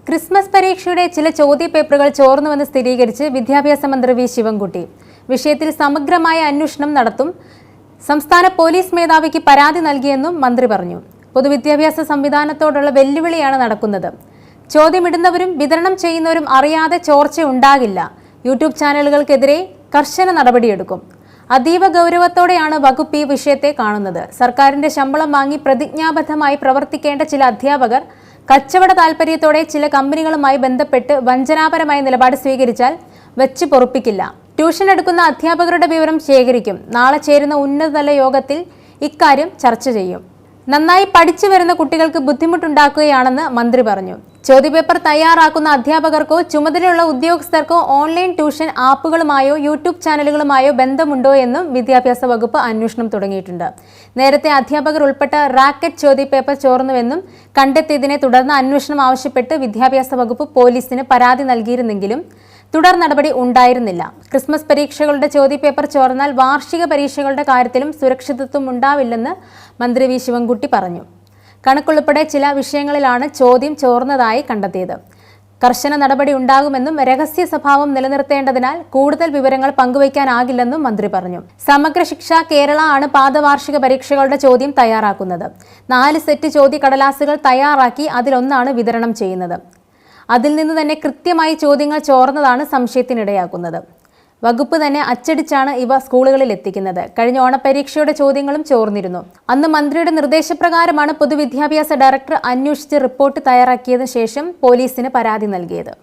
Christmas പരീക്ഷയുടെ ചില ചോദ്യപേപ്പറുകൾ ചോർന്നുവെന്ന് സ്ഥിരീകരിച്ച് വിദ്യാഭ്യാസ മന്ത്രി വി ശിവൻകുട്ടി. വിഷയത്തിൽ സമഗ്രമായ അന്വേഷണം നടത്തും. സംസ്ഥാന പോലീസ് മേധാവിക്ക് പരാതി നൽകിയെന്നും മന്ത്രി പറഞ്ഞു. പൊതുവിദ്യാഭ്യാസ സംവിധാനത്തോടുള്ള വെല്ലുവിളിയാണ് നടക്കുന്നത്. ചോദ്യമിടുന്നവരും വിതരണം ചെയ്യുന്നവരും അറിയാതെ ചോർച്ച ഉണ്ടാകില്ല. യൂട്യൂബ് ചാനലുകൾക്കെതിരെ കർശന നടപടിയെടുക്കും. അതീവ ഗൗരവത്തോടെയാണ് വകുപ്പ് ഈ വിഷയത്തെ കാണുന്നത്. സർക്കാരിന്റെ ശമ്പളം വാങ്ങി പ്രതിജ്ഞാബദ്ധമായി പ്രവർത്തിക്കേണ്ട ചില അധ്യാപകർ കച്ചവട താൽപര്യത്തോടെ ചില കമ്പനികളുമായി ബന്ധപ്പെട്ട് വഞ്ചനാപരമായ നിലപാട് സ്വീകരിച്ചാൽ വെച്ച് പൊറുപ്പിക്കില്ല. ട്യൂഷൻ എടുക്കുന്ന അധ്യാപകരുടെ വിവരം ശേഖരിക്കും. നാളെ ചേരുന്ന ഉന്നതതല യോഗത്തിൽ ഇക്കാര്യം ചർച്ച ചെയ്യും. നന്നായി പഠിച്ചു വരുന്ന കുട്ടികൾക്ക് ബുദ്ധിമുട്ടുണ്ടാക്കുകയാണെന്ന് മന്ത്രി പറഞ്ഞു. ചോദ്യപേപ്പർ തയ്യാറാക്കുന്ന അധ്യാപകർക്കോ ചുമതലയുള്ള ഉദ്യോഗസ്ഥർക്കോ ഓൺലൈൻ ട്യൂഷൻ ആപ്പുകളുമായോ യൂട്യൂബ് ചാനലുകളുമായോ ബന്ധമുണ്ടോ എന്നും വിദ്യാഭ്യാസ വകുപ്പ് അന്വേഷണം തുടങ്ങിയിട്ടുണ്ട്. നേരത്തെ അധ്യാപകർ ഉൾപ്പെട്ട റാക്കറ്റ് ചോദ്യപേപ്പർ ചോർന്നുവെന്നും കണ്ടെത്തിയതിനെ തുടർന്ന് അന്വേഷണം ആവശ്യപ്പെട്ട് വിദ്യാഭ്യാസ വകുപ്പ് പോലീസിന് പരാതി നൽകിയിരുന്നെങ്കിലും തുടർ നടപടി ഉണ്ടായിരുന്നില്ല. ക്രിസ്മസ് പരീക്ഷകളുടെ ചോദ്യപേപ്പർ ചോർന്നാൽ വാർഷിക പരീക്ഷകളുടെ കാര്യത്തിലും സുരക്ഷിതത്വം ഉണ്ടാവില്ലെന്ന് മന്ത്രി വി ശിവൻകുട്ടി പറഞ്ഞു. കണക്കുൾപ്പെടെ ചില വിഷയങ്ങളിലാണ് ചോദ്യം ചോർന്നതായി കണ്ടെത്തിയത്. കർശന നടപടി ഉണ്ടാകുമെന്നും രഹസ്യ സ്വഭാവം നിലനിർത്തേണ്ടതിനാൽ കൂടുതൽ വിവരങ്ങൾ പങ്കുവയ്ക്കാനാകില്ലെന്നും മന്ത്രി പറഞ്ഞു. സമഗ്ര ശിക്ഷ കേരള ആണ് പാദവാർഷിക പരീക്ഷകളുടെ ചോദ്യം തയ്യാറാക്കുന്നത്. 4 സെറ്റ് ചോദ്യക്കടലാസുകൾ തയ്യാറാക്കി അതിലൊന്നാണ് വിതരണം ചെയ്യുന്നത്. അതിൽ നിന്ന് തന്നെ കൃത്യമായി ചോദ്യങ്ങൾ ചോർന്നതാണ് സംശയത്തിനിടയാക്കുന്നത്. വകുപ്പ് തന്നെ അച്ചടിച്ചാണ് ഇവ സ്കൂളുകളിൽ എത്തിക്കുന്നത്. കഴിഞ്ഞ ഓണപരീക്ഷയുടെ ചോദ്യങ്ങളും ചോർന്നിരുന്നു. അന്ന് മന്ത്രിയുടെ നിർദ്ദേശപ്രകാരമാണ് പൊതുവിദ്യാഭ്യാസ ഡയറക്ടർ അന്വേഷിച്ച് റിപ്പോർട്ട് തയ്യാറാക്കിയതിനു ശേഷം പോലീസിന് പരാതി നൽകിയത്.